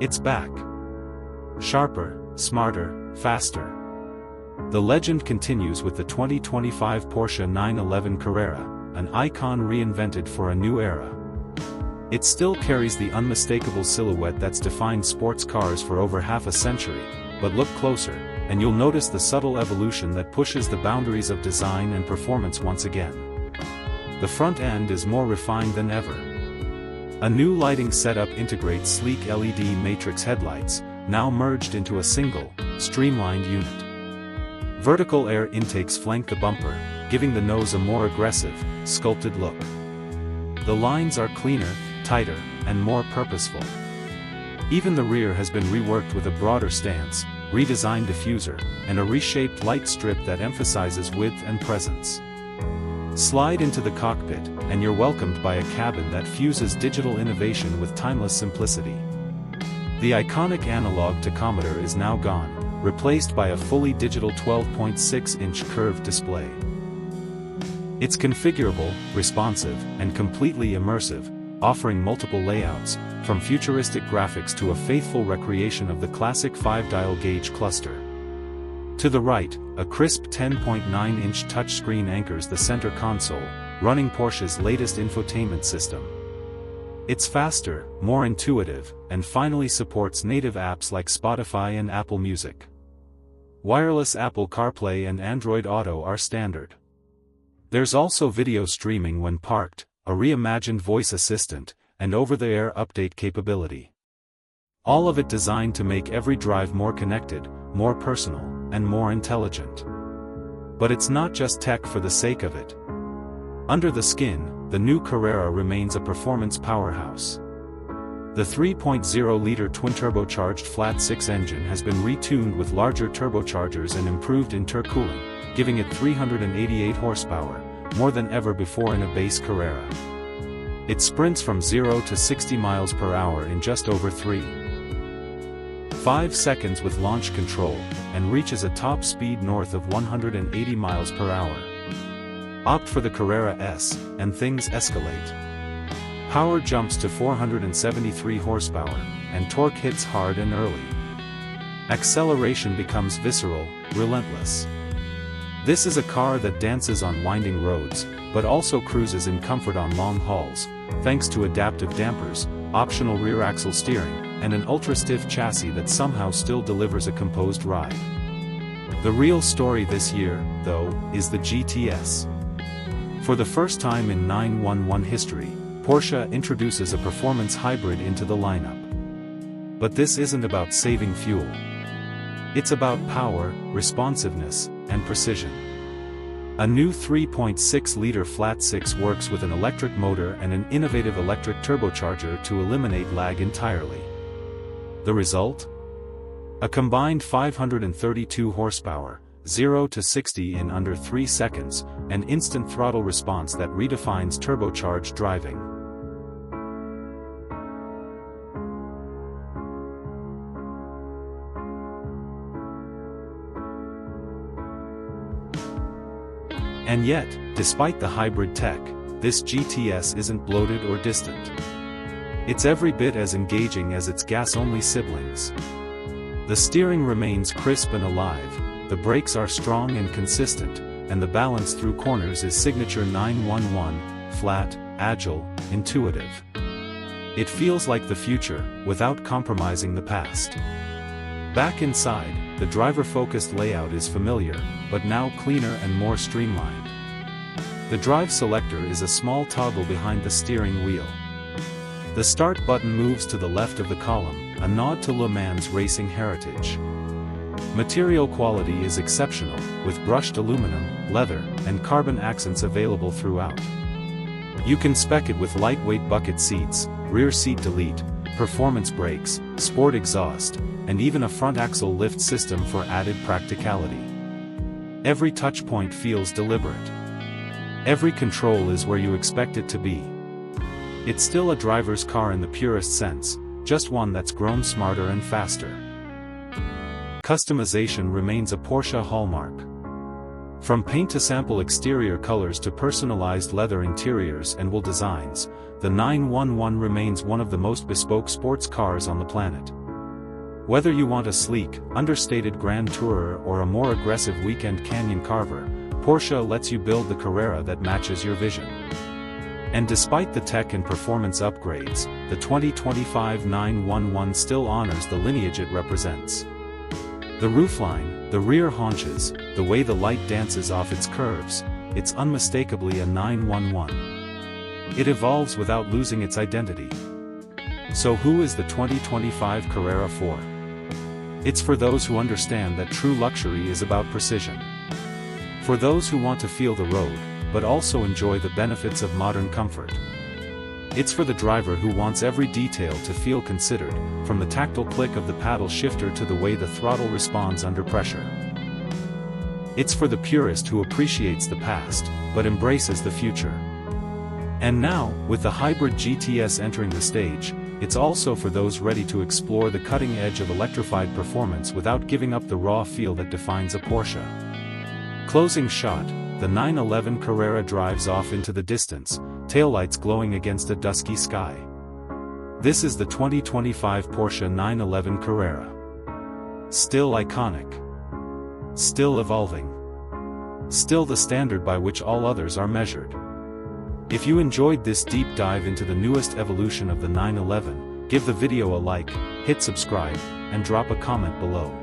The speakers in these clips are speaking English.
It's back. Sharper, smarter, faster. The legend continues with the 2025 Porsche 911 Carrera, an icon reinvented for a new era. It still carries the unmistakable silhouette that's defined sports cars for over half a century, but look closer, and you'll notice the subtle evolution that pushes the boundaries of design and performance once again. The front end is more refined than ever. A new lighting setup integrates sleek LED matrix headlights, now merged into a single, streamlined unit. Vertical air intakes flank the bumper, giving the nose a more aggressive, sculpted look. The lines are cleaner, tighter, and more purposeful. Even the rear has been reworked with a broader stance, redesigned diffuser, and a reshaped light strip that emphasizes width and presence. Slide into the cockpit, and you're welcomed by a cabin that fuses digital innovation with timeless simplicity. The iconic analog tachometer is now gone, replaced by a fully digital 12.6-inch curved display. It's configurable, responsive, and completely immersive, offering multiple layouts, from futuristic graphics to a faithful recreation of the classic 5-dial gauge cluster. To the right, a crisp 10.9-inch touchscreen anchors the center console, running Porsche's latest infotainment system. It's faster, more intuitive, and finally supports native apps like Spotify and Apple Music. Wireless Apple CarPlay and Android Auto are standard. There's also video streaming when parked, a reimagined voice assistant, and over-the-air update capability. All of it designed to make every drive more connected, more personal, and more intelligent. But it's not just tech for the sake of it. Under the skin, the new Carrera remains a performance powerhouse. The 3.0-liter twin-turbocharged flat-six engine has been retuned with larger turbochargers and improved intercooling, giving it 388 horsepower, more than ever before in a base Carrera. It sprints from 0 to 60 miles per hour in just over 3.5 seconds with launch control, and reaches a top speed north of 180 miles per hour. Opt for the Carrera S, and things escalate. Power jumps to 473 horsepower, and torque hits hard and early. Acceleration becomes visceral, relentless. This is a car that dances on winding roads, but also cruises in comfort on long hauls, thanks to adaptive dampers, optional rear-axle steering, and an ultra-stiff chassis that somehow still delivers a composed ride. The real story this year, though, is the GTS. For the first time in 911 history, Porsche introduces a performance hybrid into the lineup. But this isn't about saving fuel. It's about power, responsiveness, and precision. A new 3.6-liter flat-six works with an electric motor and an innovative electric turbocharger to eliminate lag entirely. The result? A combined 532 horsepower, 0 to 60 in under 3 seconds, an instant throttle response that redefines turbocharged driving. And yet, despite the hybrid tech, this GTS isn't bloated or distant. It's every bit as engaging as its gas-only siblings. The steering remains crisp and alive, the brakes are strong and consistent, and the balance through corners is signature 911, flat, agile, intuitive. It feels like the future, without compromising the past. Back inside, the driver-focused layout is familiar, but now cleaner and more streamlined. The drive selector is a small toggle behind the steering wheel. The start button moves to the left of the column, a nod to Le Mans racing heritage. Material quality is exceptional, with brushed aluminum, leather, and carbon accents available throughout. You can spec it with lightweight bucket seats, rear seat delete, performance brakes, sport exhaust, and even a front axle lift system for added practicality. Every touchpoint feels deliberate. Every control is where you expect it to be. It's still a driver's car in the purest sense, just one that's grown smarter and faster. Customization remains a Porsche hallmark. From paint-to-sample exterior colors to personalized leather interiors and wool designs, the 911 remains one of the most bespoke sports cars on the planet. Whether you want a sleek, understated Grand Tourer or a more aggressive weekend canyon carver, Porsche lets you build the Carrera that matches your vision. And despite the tech and performance upgrades, the 2025 911 still honors the lineage it represents. The roofline, the rear haunches, the way the light dances off its curves, it's unmistakably a 911. It evolves without losing its identity. So who is the 2025 Carrera for? It's for those who understand that true luxury is about precision. For those who want to feel the road, but also enjoy the benefits of modern comfort. It's for the driver who wants every detail to feel considered, from the tactile click of the paddle shifter to the way the throttle responds under pressure. It's for the purist who appreciates the past, but embraces the future. And now, with the hybrid GTS entering the stage, it's also for those ready to explore the cutting edge of electrified performance without giving up the raw feel that defines a Porsche. Closing shot, the 911 Carrera drives off into the distance, taillights glowing against a dusky sky. This is the 2025 Porsche 911 Carrera. Still iconic. Still evolving. Still the standard by which all others are measured. If you enjoyed this deep dive into the newest evolution of the 911, give the video a like, hit subscribe, and drop a comment below.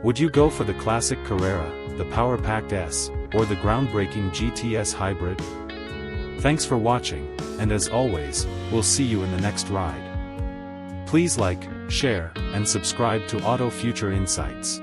Would you go for the classic Carrera, the power-packed S, or the groundbreaking GTS hybrid? Thanks for watching, and as always, we'll see you in the next ride. Please like, share, and subscribe to Auto Future Insights.